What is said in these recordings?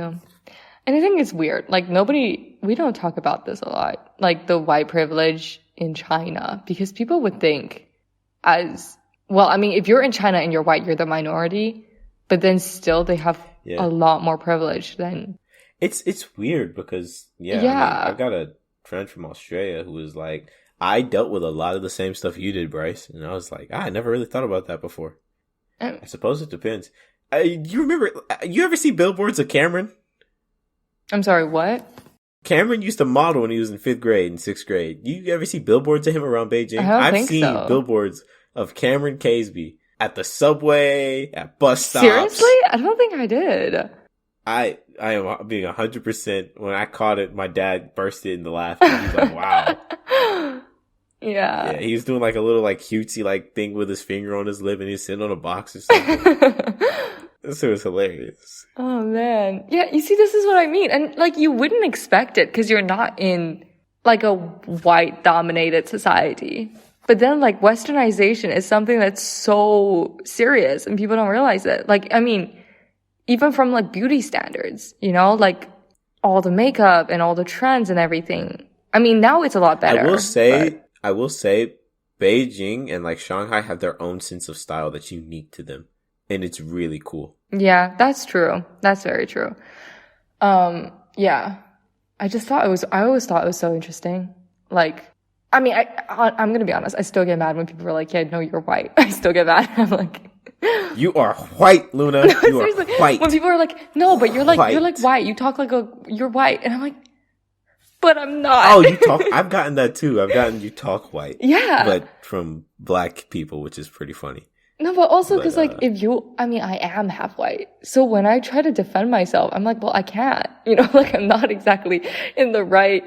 And I think it's weird. Like, we don't talk about this a lot. Like, the white privilege in China. Because people would think if you're in China and you're white, you're the minority. But then still they have a lot more privilege than... It's weird because, I've got a friend from Australia who was like, I dealt with a lot of the same stuff you did, Bryce. And I was like, I never really thought about that before. I suppose it depends. You remember, you ever see billboards of Cameron? I'm sorry, what? Cameron used to model when he was in 5th grade and 6th grade. You ever see billboards of him around Beijing? I've seen billboards of Cameron Caseby at the subway, at bus stops. Seriously? I don't think I did. I am being 100%. When I caught it, my dad bursted into laughing. He was like, wow. Yeah. He was doing like a little like cutesy like thing with his finger on his lip and he was sitting on a box or something. This was hilarious. Oh man. Yeah, you see, this is what I mean. And like, you wouldn't expect it because you're not in like a white dominated society. But then like westernization is something that's so serious and people don't realize it. Like, I mean, even from like beauty standards, you know, like all the makeup and all the trends and everything. I mean, now it's a lot better. I will say Beijing and like Shanghai have their own sense of style that's unique to them. And it's really cool. Yeah, that's true. That's very true. Yeah. I always thought it was so interesting. Like, I mean, I'm going to be honest. I still get mad when people are like, yeah, no, you're white. I still get mad. I'm like, you are white, Luna. No, you are white. When people are like, no, but you're like white. You talk like you're white. And I'm like, but I'm not. Oh, you talk. I've gotten that too. I've gotten you talk white. Yeah. But from black people, which is pretty funny. No, but also because like I am half white. So when I try to defend myself, I'm like, well, I can't. You know, like I'm not exactly in the right.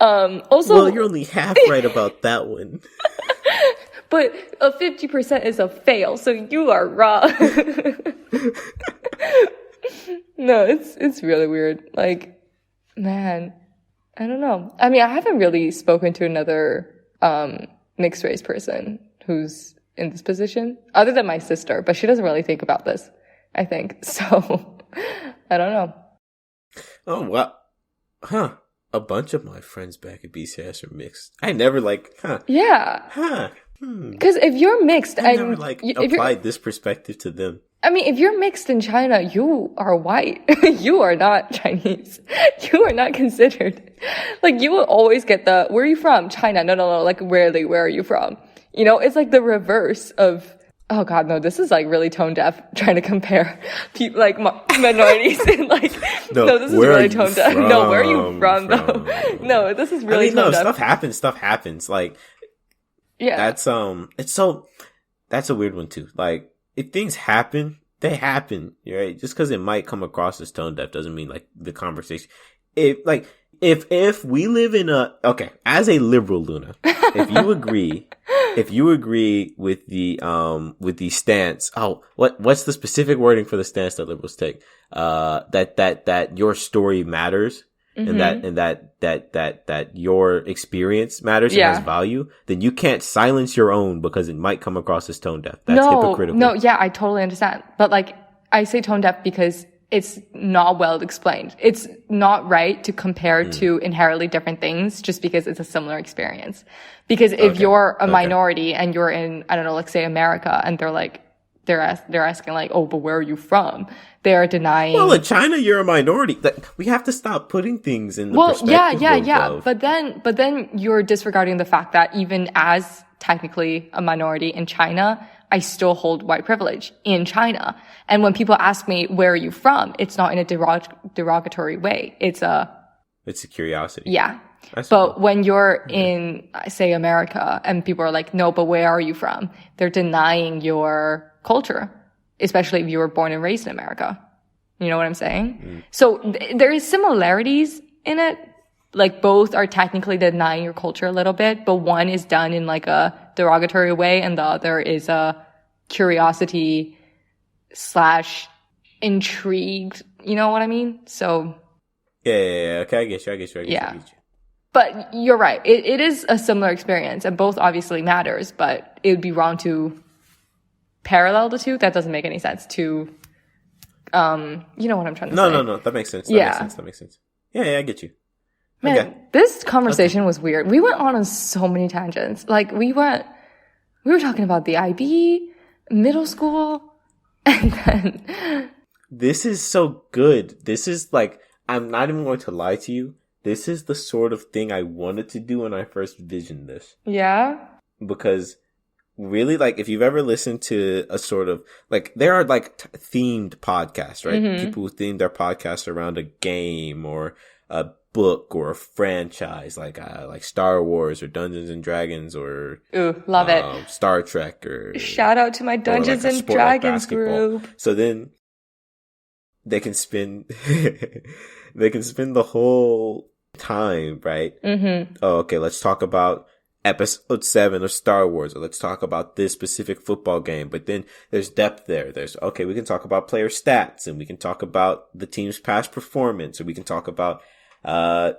Also, well, you're only half right about that one. But a 50% is a fail, so you are wrong. No, it's really weird. Like, man, I don't know. I mean, I haven't really spoken to another mixed race person who's in this position, other than my sister, but she doesn't really think about this, I think. So, I don't know. Oh, wow. Huh. A bunch of my friends back at BCS are mixed. I never Yeah. Huh. Because if you're mixed, I never applied this perspective to them. I mean, if you're mixed in China, you are white. You are not Chinese. You are not considered. Like, you will always get the, where are you from? China. No. Like, rarely, where are you from? You know, it's like the reverse of, oh God, no, this is like really tone deaf, trying to compare people, like minorities and like, no, this is really tone deaf. No, where are you from though? No, this is really tone deaf. Stuff happens. Like, yeah, that's a weird one too. Like, if things happen, they happen, right? Just because it might come across as tone deaf doesn't mean like the conversation. If we live in as a liberal, Luna, if you agree with the stance, what's the specific wording for the stance that liberals take? That your story matters. Mm-hmm. and that your experience matters and has value, then you can't silence your own because it might come across as tone deaf. That's hypocritical. No, yeah, I totally understand. But like, I say tone deaf because it's not well explained. It's not right to compare two inherently different things just because it's a similar experience. Because if you're a minority and you're in, I don't know, like say America, and they're like, they're asking like, oh, but where are you from? They're denying. Well, in China, you're a minority. We have to stop putting things in the perspective. Yeah. But then you're disregarding the fact that even as technically a minority in China, I still hold white privilege in China. And when people ask me, where are you from? It's not in a derogatory way. It's a curiosity. Yeah. But when you're in, say, America, and people are like, no, but where are you from? They're denying your culture, especially if you were born and raised in America. You know what I'm saying? So there is similarities in it. Like, both are technically denying your culture a little bit, but one is done in like a derogatory way, and the other is a curiosity / intrigued. You know what I mean? So. Yeah. Okay, I get you. Yeah. But you're right. It is a similar experience, and both obviously matters, but it would be wrong to parallel the two. That doesn't make any sense. To You know what I'm trying to say. No. That makes sense. That makes sense. Yeah, I get you. Man, okay. This conversation was weird. We went on so many tangents. Like, we were talking about the IB, middle school, and then... This is so good. This is like, I'm not even going to lie to you. This is the sort of thing I wanted to do when I first visioned this. Yeah? Because really, like, if you've ever listened to a sort of, like, there are, like, themed podcasts, right? Mm-hmm. People who theme their podcasts around a game or a book or a franchise, like Star Wars or Dungeons and Dragons or... Ooh, love it. Star Trek or... Shout out to my Dungeons and Dragons group. So then they can spend... they can spend the whole time, right? Mm-hmm. Oh, okay, let's talk about episode 7 of Star Wars, or let's talk about this specific football game. But then there's depth there. Okay, we can talk about player stats, and we can talk about the team's past performance, or we can talk about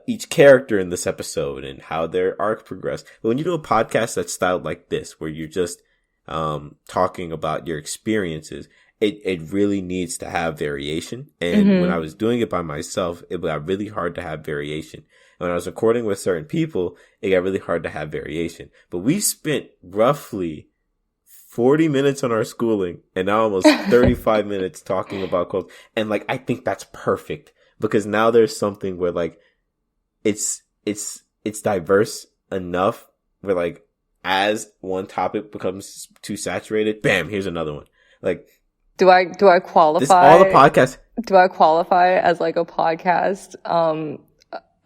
each character in this episode and how their arc progressed. But when you do a podcast that's styled like this, where you're just talking about your experiences, it really needs to have variation. And when I was doing it by myself, it got really hard to have variation. And when I was recording with certain people, it got really hard to have variation. But we spent roughly 40 minutes on our schooling and now almost 35 minutes talking about culture. And like, I think that's perfect because now there's something where like, it's diverse enough where like, as one topic becomes too saturated, bam, here's another one. Like, do I qualify? All the podcasts. Do I qualify as like a podcast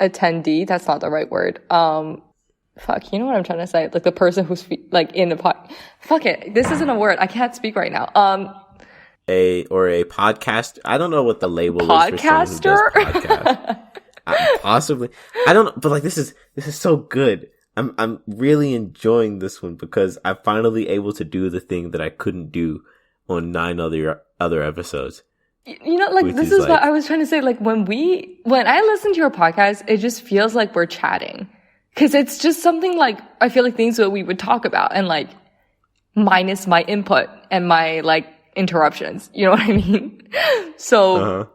attendee? That's not the right word. Fuck, you know what I'm trying to say? Like the person who's like in the fuck it. This isn't a word. I can't speak right now. A podcast. I don't know what the label podcaster? is for someone who does podcast. Possibly. I don't know, but like this is so good. I'm really enjoying this one because I'm finally able to do the thing that I couldn't do on 9 other episodes. You know, like this is like, what I was trying to say. Like when I listen to your podcast, it just feels like we're chatting. Cause it's just something like, I feel like things that we would talk about and like minus my input and my like interruptions. You know what I mean? So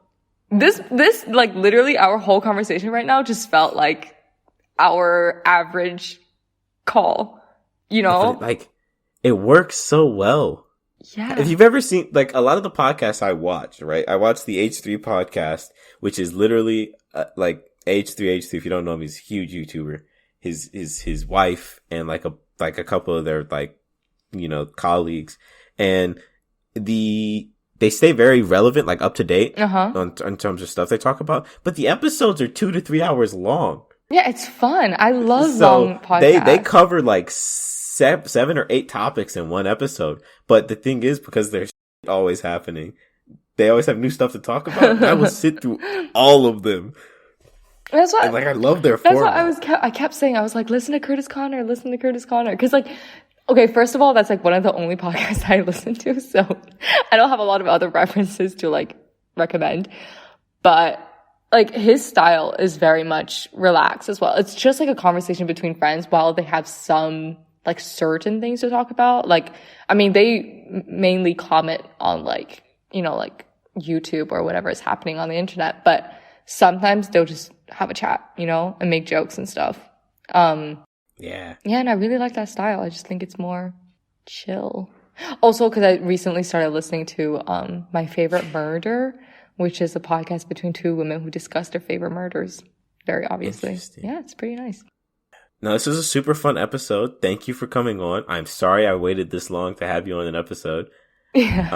this like literally our whole conversation right now just felt like our average call, you know? Like it works so well. Yeah. If you've ever seen, like, a lot of the podcasts I watch, right? I watch the H3 podcast, which is literally, like, H3, if you don't know him, he's a huge YouTuber. His wife and, like a couple of their, like, you know, colleagues. And they stay very relevant, like, up to date in terms of stuff they talk about. But the episodes are 2 to 3 hours long. Yeah, it's fun. I love long podcasts. They cover, like, 7 or 8 topics in one episode. But the thing is, because there's always happening, they always have new stuff to talk about. I will sit through all of them. That's what, and like I love their format. That's what I kept saying. I was like, listen to Curtis Connor. Because like, okay, first of all, that's like one of the only podcasts I listen to. So I don't have a lot of other references to like recommend. But like his style is very much relaxed as well. It's just like a conversation between friends while they have some like certain things to talk about. Like, I mean, they mainly comment on like, you know, like YouTube or whatever is happening on the internet, but sometimes they'll just have a chat, you know, and make jokes and stuff. Yeah, and I really like that style. I just think it's more chill. Also, because I recently started listening to My Favorite Murder, which is a podcast between 2 women who discuss their favorite murders. Very obviously. Yeah, it's pretty nice. No, this was a super fun episode. Thank you for coming on. I'm sorry I waited this long to have you on an episode. Yeah.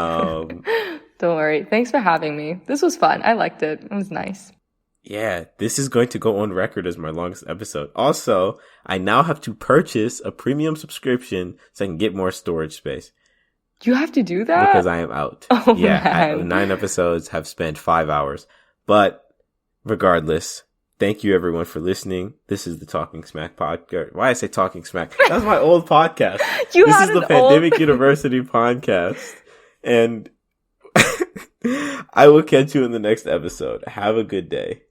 Don't worry. Thanks for having me. This was fun. I liked it. It was nice. Yeah, this is going to go on record as my longest episode. Also, I now have to purchase a premium subscription so I can get more storage space. You have to do that? Because I am out. Oh, yeah, 9 episodes have spent 5 hours. But regardless, thank you everyone for listening. This is the Talking Smack podcast. Why I say Talking Smack? That was my old podcast. This is the Pandemic University podcast. And I will catch you in the next episode. Have a good day.